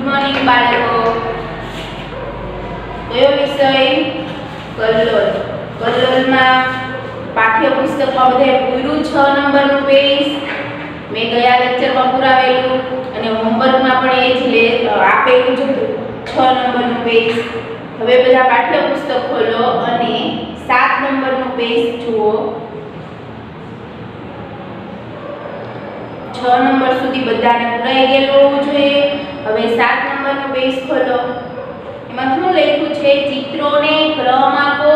Morning બાળકો. કયો વિષય? કલ્લોલ. કલ્લોલમાં પાઠ્યપુસ્તકમાં બધે પૂરું 6 નંબરનું પેજ મેં ગયા લેક્ચરમાં પુરાવેલું અને હોમવર્કમાં પણ એ જ આપેલું જ હતું 6 નંબરનું પેજ. હવે બધા પાઠ્યપુસ્તક ખોલો અને 7 નંબરનું પેજ જુઓ. 6 નંબર સુધી બધાને પુરાઈ ગયેલું હોવું જોઈએ. હવે 7 નંબરનું પેજ ખોલો. એમાં શું લખ્યું છે? ચિત્રોને ક્રમ આપો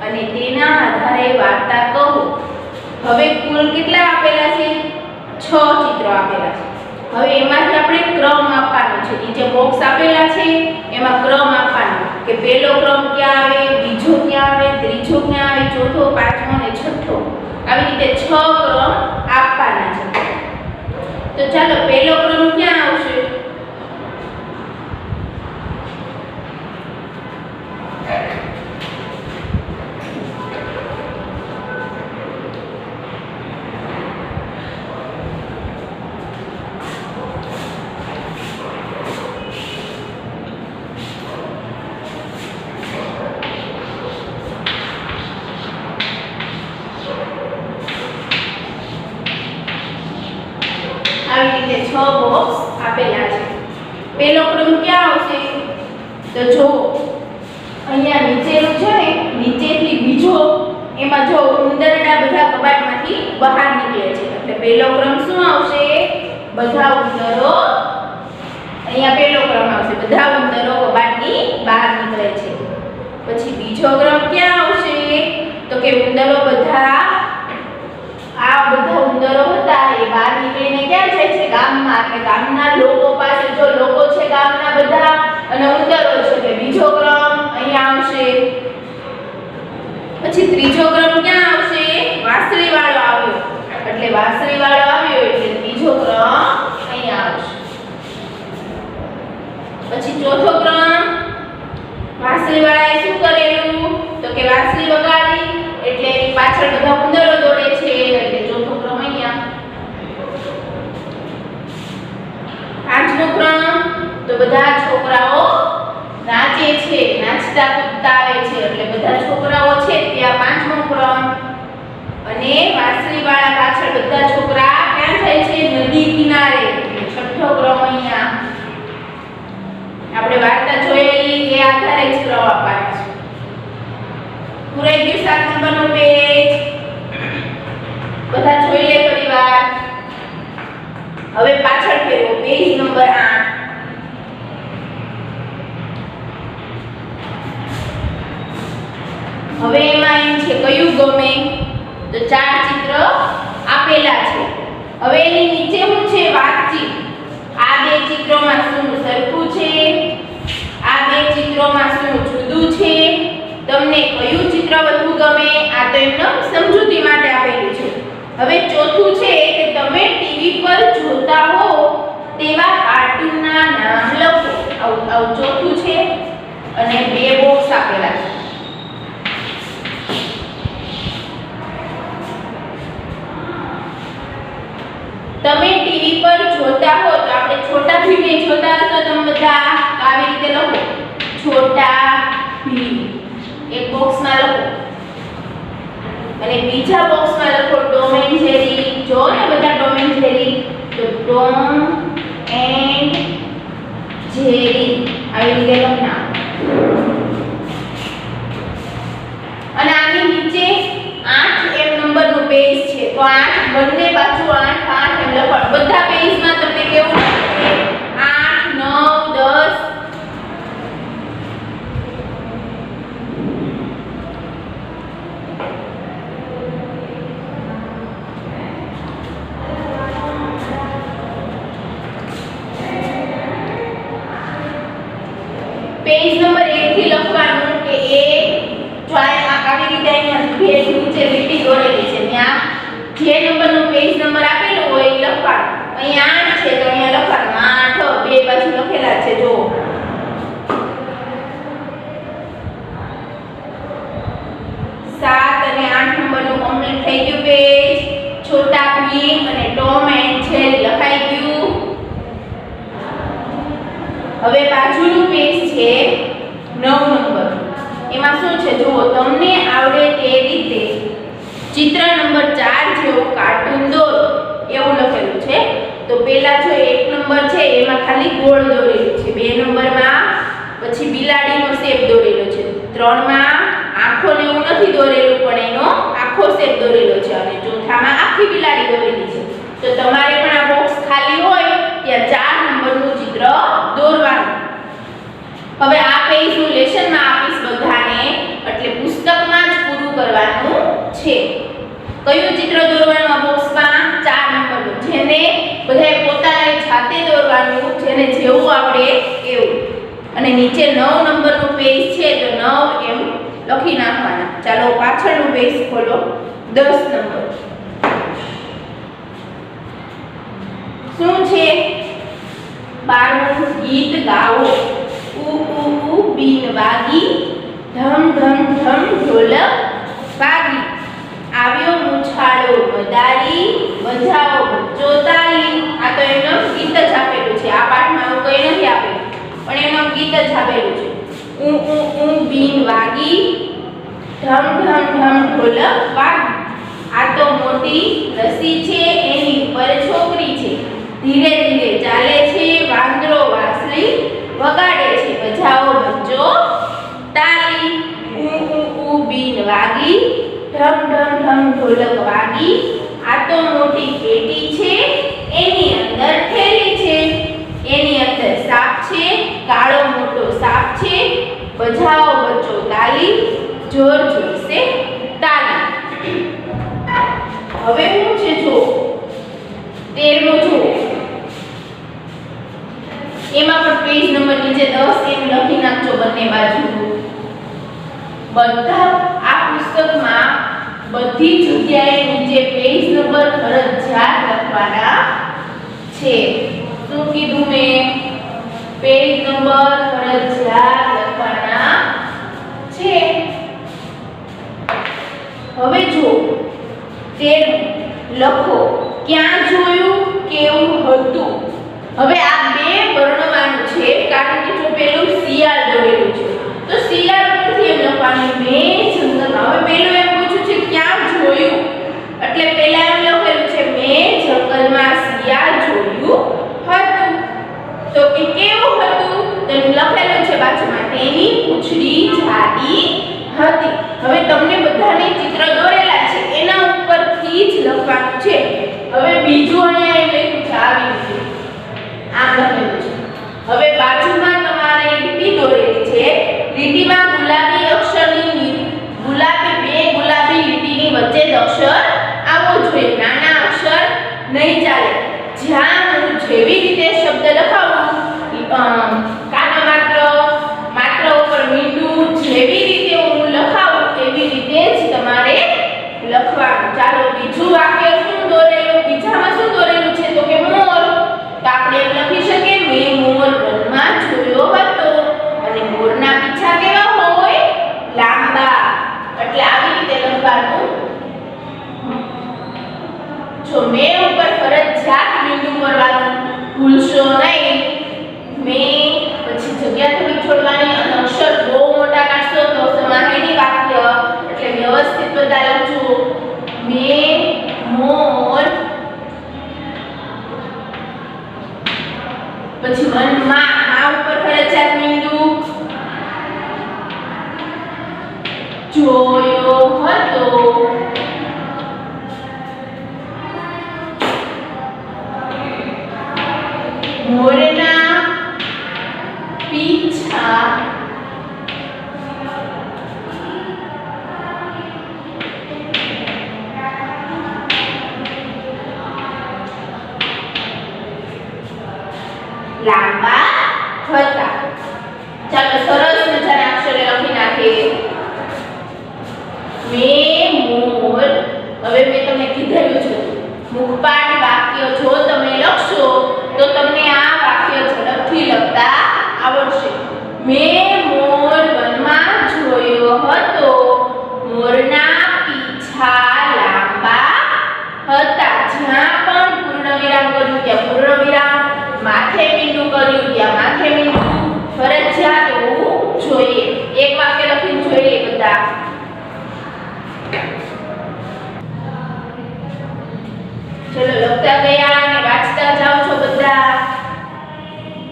અને તેના આધારે વાર્તા કહો. હવે કુલ કેટલા આપેલા છે? 6 ચિત્રો આપેલા છે. હવે એમાંથી આપણે ક્રમ આપવાનો છે. નીચે બોક્સ આપેલા છે એમાં ક્રમ આપવાનો કે પહેલો ક્રમ ક્યાં આવે, બીજો ક્યાં આવે, ત્રીજો ક્યાં આવે, ચોથો, પાંચમો અને છઠ્ઠો. આવી રીતે 6 ક્રમ આપવાના છે. તો ચાલો પહેલો ક્રમ ક્યાં આવશે? આવી રીતે 6 બોક્સ આપેલા છે. પહેલો ક્રમ ક્યાં આવશે? તો જો અહીંયા નીચેનું છે ને, નીચેથી બીજો એમાં જો ઉંદરડા બધા કબાટમાંથી બહાર નીકળે છે એટલે પહેલો ક્રમ શું આવશે? બધા ઉંદરો. અહીંયા પહેલો ક્રમ આવશે, બધા ઉંદરો કબાટની બહાર નીકળે છે. પછી બીજો ક્રમ ક્યાં આવશે? તો કે ઉંદરો બધા આ બધા ઉંદરો હતા એ બહાર નીકળીને ક્યાં જાય છે? ગામમાં. એટલે ગામના લોકો પાસે જો લોકો છે ગામના બધા અને ઉંદરો છે એટલે બીજો ક્રમ અહીંયા આવશે. પછી ત્રીજો ક્રમ ક્યાં આવશે? વાંસળી વાળો આવ્યો એટલે વાંસળી વાળો આવ્યો એટલે ત્રીજો ક્રમ અહીંયા આવશે. પછી ચોથો ક્રમ વાંસળી વાળાએ શું કરેલું? તો કે વાંસળી વગાડી એટલે એની પાછળ બધા ઉંદરો દોડે છે એટલે ચોથો ક્રમ અહીંયા. પાંચમો ક્રમ તો બધા છોકરાઓ નાચે છે, નાચતા કૂદતા આવે છે એટલે બધા છોકરાઓ છે ત્યાં પાંચમો ક્રમ. અને વાંસળી વાળા પાછળ બધા છોકરા ક્યાં જાય છે? નદી કિનારે એટલે છઠ્ઠો ક્રમ અહીંયા. આપણે વાર્તા જોયેલી એ આધારે જ ક્રમ આપવાનો છે. પૂરાઈ ગયું 7 નંબરનું પેજ. બધા જોઈ લે પરિવાર. હવે પાછળ ફેરવો પેજ નંબર 8. હવે એમાં એમ છે કયું ગમે? તો 4 ચિત્ર આપેલા છે. હવે એની નીચે શું છે? વાતચીત. આ બે ચિત્રોમાં શું સરખું છે? આ બે ચિત્રોમાં શું જુદું છે? તમને કયું ચિત્ર વધુ ગમે? આ તો એમનો સમજૂતી માટે આપેલું છે. હવે ચોથું છે કે તમે ટીવી પર જોતા હો તેવા કાર્ટૂનના નામ લખો. આવું ચોથું છે અને 2 બોક્સ આપેલા છે. તમે ટીવી પર જોતા હો તો આપણે છોટા ભીમને જોતા હશો તમે બધા આવી રીતે લખો છોટા ભીમ. એક બોક્સમાં લખો અને બીજા બોક્સમાં લખો ટોમ એન્ડ જેરી. જો ને બધા ટોમ એન્ડ જેરી તો ટોમ એન્ડ જેરી આવી રીતે લખના. અને આની નીચે 8 નંબરનું પેજ છે તો 8 બંને બાજુ 8 8 એમ લખો. બધા પેજમાં તમને કેવું લાગે? 8 9 10. પેજ નંબર 1 થી લખવાનું કે એ જો આવી રીતે અહીંયા ભેજ નીચે લીટી દોરેલી છે ત્યાં જે નંબરનો પેજ નંબર આપેલો હોય એ લખવાનું. હવે બાજુનું પેજ છે 9 નંબર. એમાં શું છે જુઓ, તમને આવડે તે રીતે ચિત્ર નંબર 4 જેવું કાર્ટૂન દોરો એવું લખેલું છે. તો પહેલા જો 1 નંબર છે એમાં ખાલી ગોળ દોરેલું છે, 2 નંબરમાં પછી બિલાડીનો શેપ દોરેલો છે, 3 માં આંખો ને એવું નથી દોરેલું પણ એનો આખો શેપ દોરેલો છે, અને ચોથામાં આખી બિલાડી દોરેલી છે. તો તમારે પણ આ બોક્સ ખાલી હોય ત્યાં 4 નંબરનું ચિત્ર દોરવાનું. હવે આ પેજ હું લેસનમાં આપીશ બધાને, એટલે પુસ્તકમાં જ પૂરું કરવાનું છે. કયું ચિત્ર દોરવાનું આ બોક્સમાં? 4 નંબરનું, જેને બધાએ પોતાને જાતે દોરવાનું, જેને જેવું આવડે એવું. અને નીચે 9 નંબરનું પેજ છે તો 9 એમ લખી નાખવાના. ચાલો પાછળનું પેજ ખોલો. 10 નંબર શું છે? 12 ગીત ગાઓ. ઉ ઉ ઉ બીન વાગી, ધમ ધમ ધમ ઢોલક વાગી, આવ્યો મુછાળો મદારી, બજાવો બચ્ચો તાલી. આ તો એનો ગીત જ આપેલું છે, આ પાઠમાં આવું કંઈ નથી આપેલું, પણ એનો ગીત જ આપેલું છે. ઉ ઉ ઉ બીન વાગી, ધમ ધમ ધમ ઢોલક વાગી, આ તો મોટી રસી છે, એની ઉપર છોકરી છે, ધીરે ધીરે ચાલે છે, વાંદરો વાંસળી વગાડે છે, બજાવો બચ્ચો તાલી. ઉ ઉ ઉ બીન વાગી, ઢમ ઢમ ઢમ ઢોલક વાગી, આ તો મોટી પેટી છે, એની અંદર થેલી છે, એની અંદર સાપ છે, કાળો મોટો સાપ છે, બજાવો બચ્ચો તાલી, જોર જોરસે તાલી. હવે શું છે જો 13 જો, એમાં પણ પેજ નંબર નીચે 10 એમ લખી નાખજો બંને બાજુ. બધા આ પુસ્તકમાં બધી જગ્યાએ નીચે પેજ નંબર ફરજિયાત લખવાના છે. શું કીધું મેં? પેજ નંબર ફરજિયાત લખવાના છે. હવે જો 13 લખો. ક્યાં જોયું? કેવું હતું? હવે આ બે વર્ણવાનું છે, કારણ કે જો પેલું શિયાળ દોરેલું છે તો શિયાળ પરથી એમ લખવાનું મેં જંગલમાં. હવે પેલું એમ પૂછ્યું છે ક્યાં જોયું, એટલે પહેલા એમ લખેલું છે મેં જંગલમાં શિયાળ જોયું હતું. તો કે કેવું હતું? તો લખેલું છે બાજુમાં તેની પૂંછડી જાડી હતી. હવે તમને બધાને ચિત્ર દોરેલા છે એના ઉપરથી જ લખવાનું છે. હવે બીજું અહીંયા એમ લખ્યું છે આવી રીતે આમ લખેલું છે. હવે બાજુમાં તમારે લીટી દોરેલી છે, લીટીમાં ગુલાબી અક્ષરની બે ગુલાબી લીટીની વચ્ચે જ અક્ષર આવવો જોઈએ, નાના અક્ષર નહીં ચાલે. જ્યાં હું જેવી રીતે શબ્દ લખાવું, કાના માત્ર ઉપર મીંડું, જેવી રીતે હું લખાવું એવી રીતે જ તમારે લખવાનું. ચાલો બીજું વાક્ય શું દોરેલું? બીજામાં શું દોરેલું છે? તો કે મોર. તો આપણે એમ લખી શકીએ મેં મોર વનમાં જોયો હતો. અને મોરના પીછા કેવા હોય? લાંબા. એટલે આવી રીતે લખવાનું. જો મેં ઉપર ફરજિયાત મીંડું કરવાનું ભૂલશો નહીં. મેં પછી જગ્યા થોડી છોડવાની, અને અક્ષર બહુ મોટા કાઢશો તો સમાહિની વાક્ય, એટલે વ્યવસ્થિત બધા લખજો. મેં મોર, પછી વનમાં આ ઉપર ફરજિયાત મીંડું જોયો હતો. મોરના પીછા લાંબા હતા. ચાલો સરસ મજાના અક્ષરે લખી નાખીએ. મેં મોર. હવે મેં તમને કીધેલું છે મુખપાઠ વાક્ય જો તમે લખશો તો તમને આ વાક્ય ઝડપથી લખતા આવડશે. મેં મોર વનમાં જોયો હતો. મોરના પીછા લાંબા હતા. જ્યાં પણ પૂર્ણ વિરામ કર્યું ત્યાં પૂર્ણ વિરામ, માથે મીંડું કર્યું ત્યાં માથે મીંડું, ચલો લખતા ગયા અને વાંચતા જાઓ છો બધા.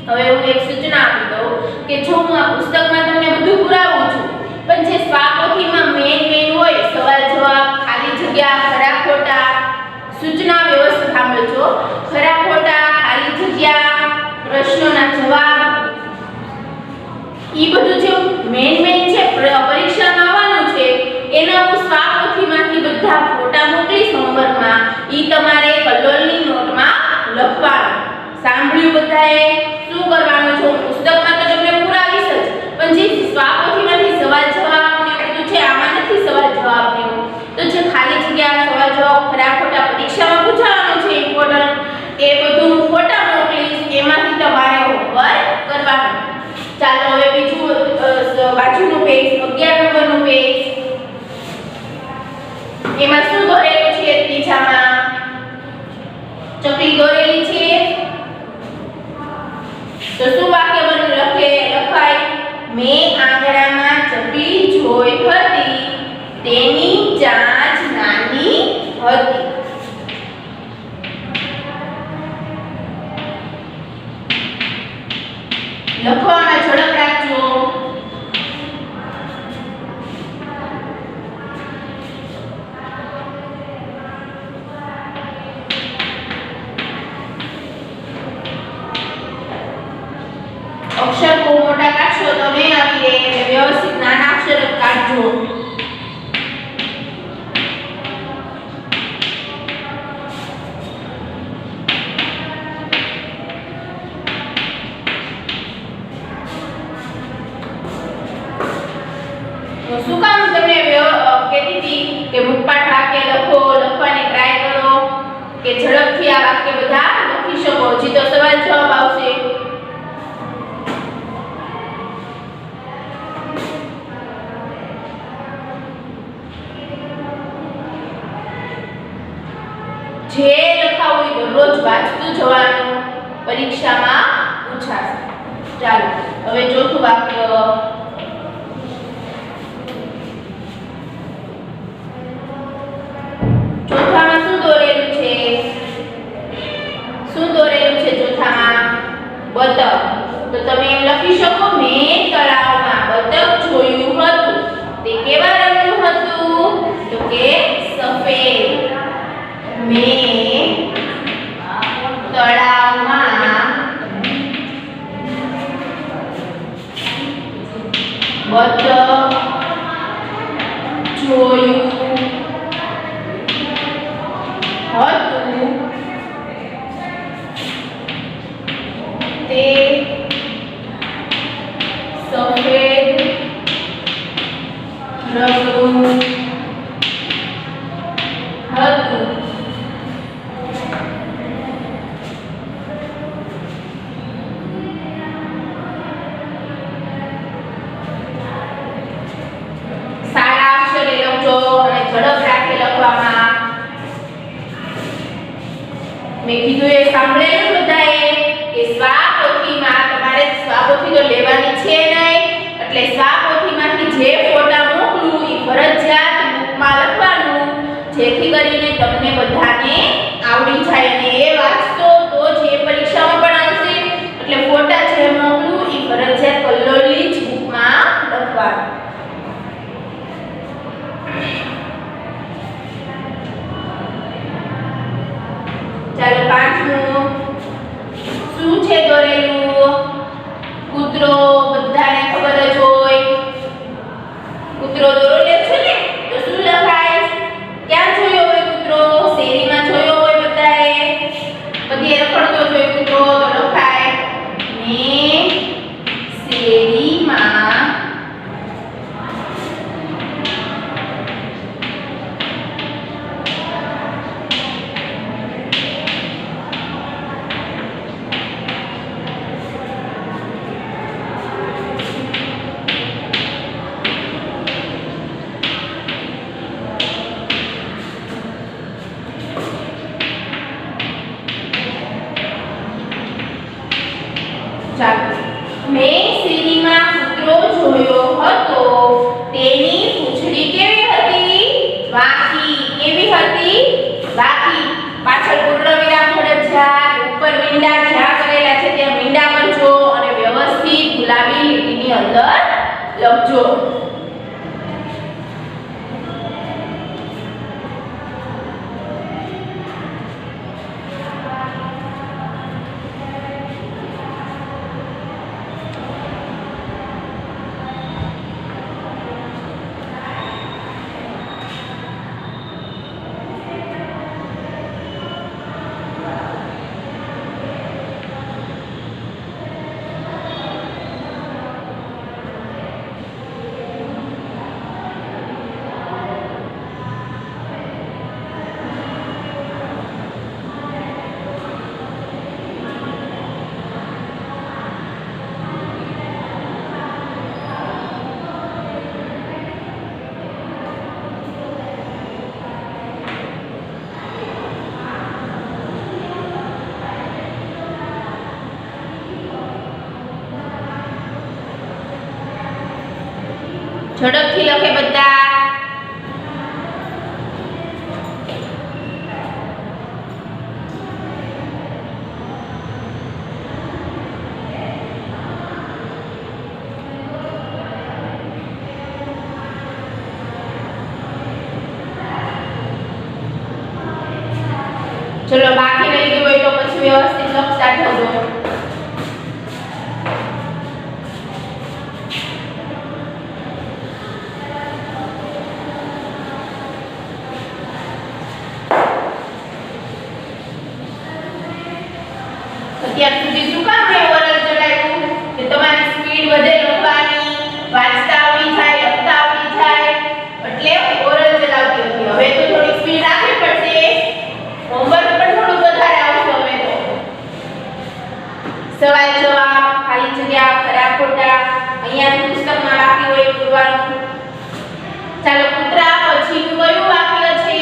હવે હું એક સૂચના આપી દઉં કે જો હું આ પુસ્તકમાં તમને બધું પુરાવું છું પણ જે સ્વાપોથીમાં મેન હોય સવાલ જવાબ, ખાલી જગ્યા, ખરા ખોટા, સૂચના વ્યવસ્થિત સાંભળજો. ખરા ખોટા, ખાલી જગ્યા, પ્રશ્નોના જવાબ, ઈ બધું જે મેન છે પરીક્ષામાં આવવાનું છે એના હું સ્વાપોથીમાંથી બધા ફોટા મોકલીશ હોમવર્કમાં. ઈ તમારે કલોલની નોટમાં લખવાનું. સાંભળ્યું બધાએ? શું કરવાનું છે? પુસ્તકમાં તો તમને પુરાવીશ જ પણ જે સ્વાપોથીમાંથી સવાલ જવાબ ને બધું છે આમાં નથી સવાલ જવાબ ને તો જે ખાલી જગ્યા, સવાલ જવાબ, ખરા ખોટા પરીક્ષામાં પૂછાવાનું છે ઇમ્પોર્ટન્ટ એ બધું હું ફોટા મોકલીશ એમાંથી તમારે હોમવર્ક કરવાનું. ચાલો હવે બીજું બાજુનું પેજ 11 નંબરનું પેજ એમાં શું દોરેલું છે? ત્રીજામાં ચકલી દોરેલી છે તો શું વાક્ય લખાય? મેં આંગણામાં ચકલી જોઈ હતી, તેની ચાંચ નાની હતી. લખવામાં ઝડપ રાખજો. અક્ષર બહુ મોટા કાઢશો તો નહીં આવી રહે એટલે વ્યવસ્થિત નાના અક્ષર જ કાઢજો. શું કામ તમને કહેતી હતી કે મુખપાઠ વાક્ય લખો, લખવાની ટ્રાય કરો કે ઝડપથી આ વાક્ય બધા લખી શકો. હજી તો સવાલ જવાબ આવશે. જે લખાવું એ દરરોજ વાંચતું જવાનું, પરીક્ષામાં પૂછાશે. ચાલો હવે ચોથું વાક્ય. ચોથામાં શું દોરેલું છે? શું દોરેલું છે ચોથામાં? બતક. તો તમે એમ લખી શકો મેં તળાવમાં બતક જોયું હતું. તે કેવા રંગનું હતું? તો કે સફેદ. મેં તળાવમાં બતક જોયું હતું. તે સફેદ રંગનું હતું. સારા અક્ષરે લખજો અને ઝડપ રાખી લખવામાં. મેં કીધું એ સાંભળેલું બધાએ કે સ્વાપોથીમાં તમારે સ્વાપોથી તો લેવાની છે નહીં એટલે સ્વાપોથીમાંથી જે ફોટા મોકલું એ ફરજિયાત બુકમાં લખવાનું જેથી કરીને તમને બધાને આવડી જાય અને એ વાંચતો તો જે પરીક્ષામાં પણ આવશે એટલે ફોટા જે મોકલું એ ફરજિયાત કલોલની જ બુકમાં લખવાનું. ચાલો પાંચમું શું છે દોરેલું? કૂતરો. બધાને ખબર જ હોય કૂતરો દોરેલો છે ને તો શું લખાય? ક્યાં જોયો હોય કૂતરો? શેરીમાં જોયો હોય બધાએ, બધે રખડતો જોયો કૂતરો તો લખાય મેં શેરીમાં મેં શેરીમાં કૂતરો જોયો હતો. તેની પૂંછડી કેવી હતી? વાંકી. કેવી હતી? વાંકી. પાછળ ગુલાબી લીટીની અંદર લખજો. ઝડપથી લખે બધા. ચલો બાકી રહી ગયું હોય તો પછી વ્યવસ્થિત લખતા થજો. અત્યાર સુધી શું કામ મેં ઓરલ ચલાવ્યું કે તમારી સ્પીડ વધે લખવાની, વાંચતા આવડી જાય, લખતા આવડી જાય એટલે ઓરલ ચલાવતી હતી. હવે તો થોડી સ્પીડ રાખવી પડશે, હોમવર્ક પણ થોડું વધારે આવશે. હવે તો સવાલ જવાબ, ખાલી જગ્યા, ખરા ખોટા અહીંયા પુસ્તકમાં બાકી હોય પૂરવાનું. ચાલો કૂતરા પછીનું કયું વાક્ય છે?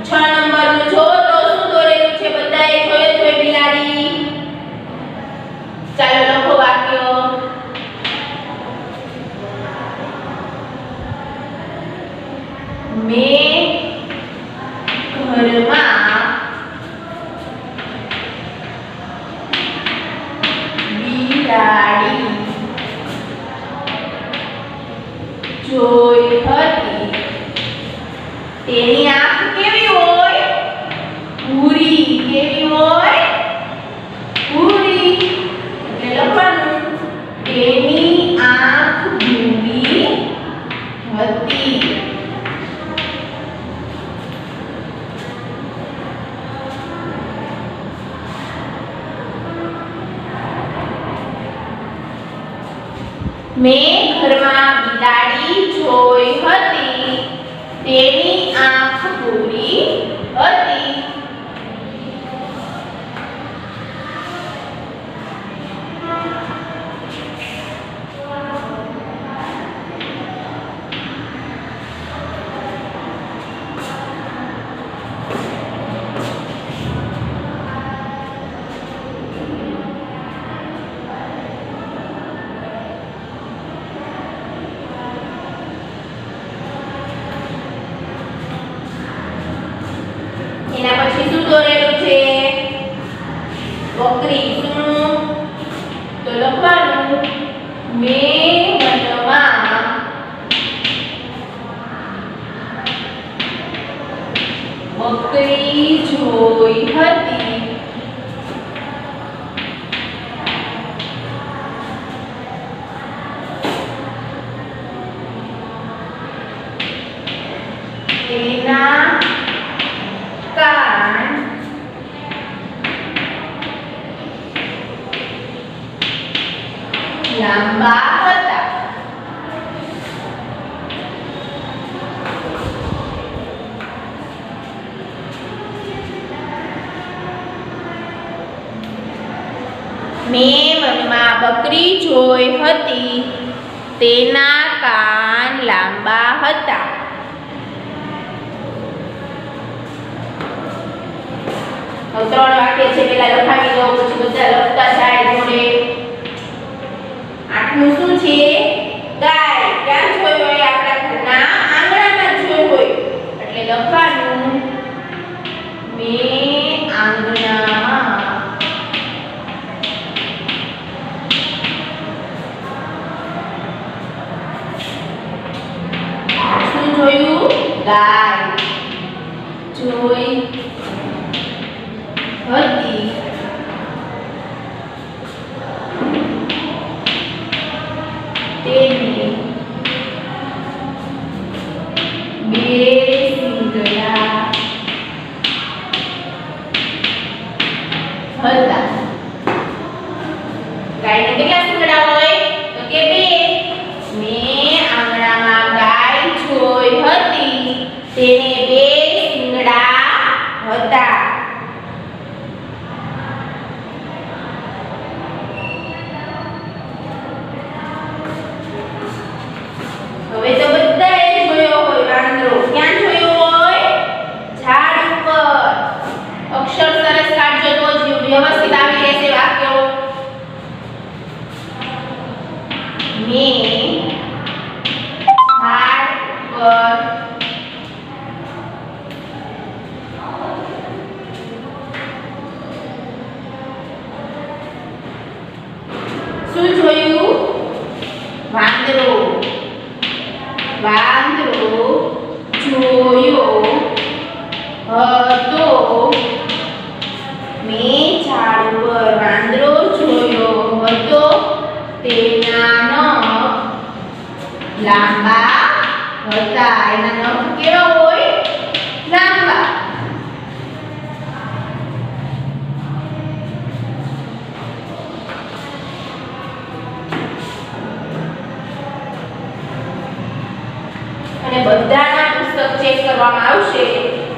6 નંબરનું જો તો શું દોરેલું છે? બધાએ જોયો છે બિલાડી. ચાલો લખો વાક્ય. મેં ઘરમાં બિલાડી જોઈ હતી. તેની આંખ કેવી હોય? ભૂરી. કેવી હોય? ભૂરી. એટલે લખવાનું તેની આંખ ભૂરી હતી. મેં ઘરમાં બિલાડી જોઈ હતી. તેની આંખ ભૂરી હતી. એના પછી શું દોરેલું છે? બકરી. શું? તો લખવાનું મેં મનમાં બકરી જોઈ હતી. તેના કાન લાંબા હતા. મેં મનમાં બકરી જોઈ હતી. તેના કાન લાંબા હતા. હવે 3 વાક્ય છે, પેલા લખાવી દો પછી બધા લખતા જાય જોડે. 8નું શું છે? ગાય. ક્યાં જોઈ હોય? આપણા ઘરના આંગણામાં જોઈ હોય એટલે લખવાનું મેં આંગણામાં ગાય જોઈ હતી તેને બે શિંગડા હતા. ગાયને કેટલા શિંગડા હોય? તો કે બે. મેં આંગણામાં ગાય જોઈ હતી તેને બે શિંગડા હતા. હવે તો બધાએ જોયો હોય વાંદરો. ક્યાં જોયો હોય? ઝાડ ઉપર. અક્ષર સરસ કાઢજો તો જ વ્યવસ્થિત આવી રહેશે વાક્યો. મેં ઝાડ પર શું જોયું? વાંદરો. વાંદરો જોયો હતો. મેં ઝાડ પર વાંદરો જોયો હતો તેના નખ લાંબા હતા. એના નખ કેવા હોય? લાંબા. અને બધાના પુસ્તક ચેક કરવામાં આવશે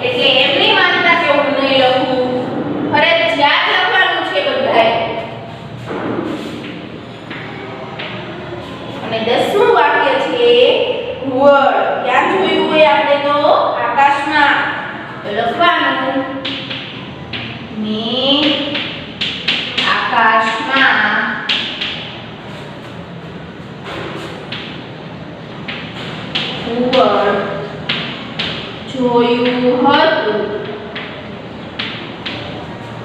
એટલે એમ નહીં માનતા કે હું નહીં લખું. ફરજિયાત લખવાનું છે બધાએ. અને 10મું વાક્ય છે ઘુવડ. ક્યાં જોયું હોય આપણે? તો આકાશમાં. તો લખવાનું મેં આકાશમાં ઘુવડ જોયું હતું.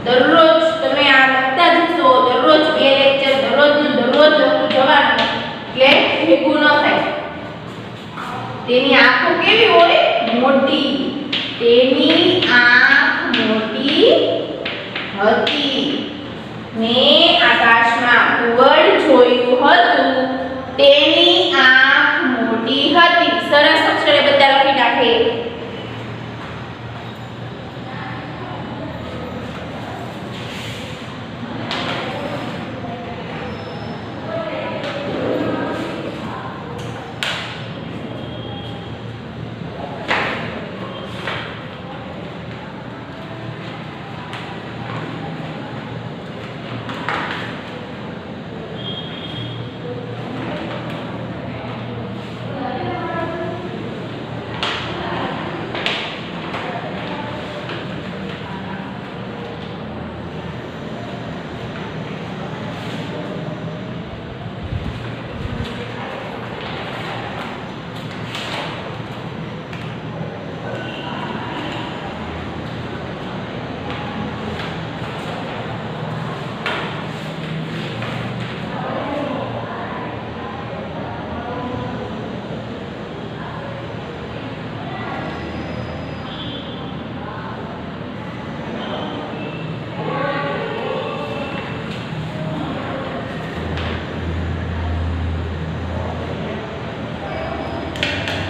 દરરોજ તમે આ લખતા જશો. દરરોજ 2 લેક્ચર દરરોજનું દરરોજ લખતું જવાનું એટલે ભેગું ન થાય. તેની આંખો કેવી હોય? મોટી. તેની આંખ મોટી હતી. મેં આકાશમાં ઘુવડ જોયું હતું તેની આંખ મોટી હતી. સરસ અક્ષરે બધા લખી નાખે.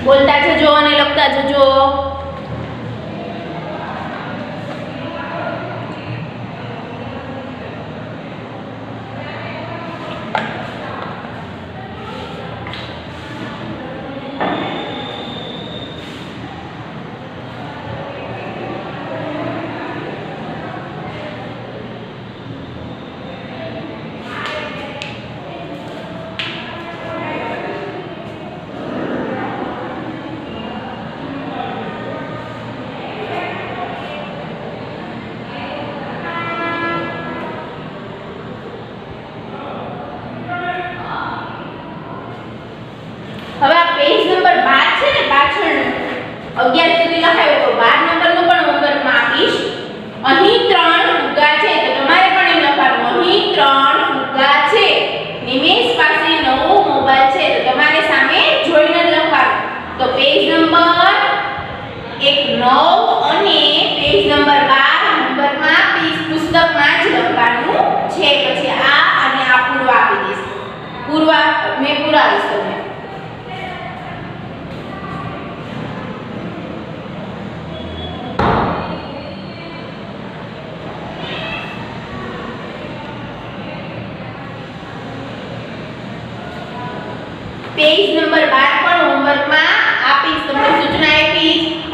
બોલતા જજો અને લખતા જજો. કરવાનું છે. પછી આ અને આ પૂર્વ આપી દઈશ. પૂર્વ મેં પુરાવીશ તમને. પેજ નંબર 12 પણ હોમવર્કમાં આપીશ, તમને સૂચના આપીશ.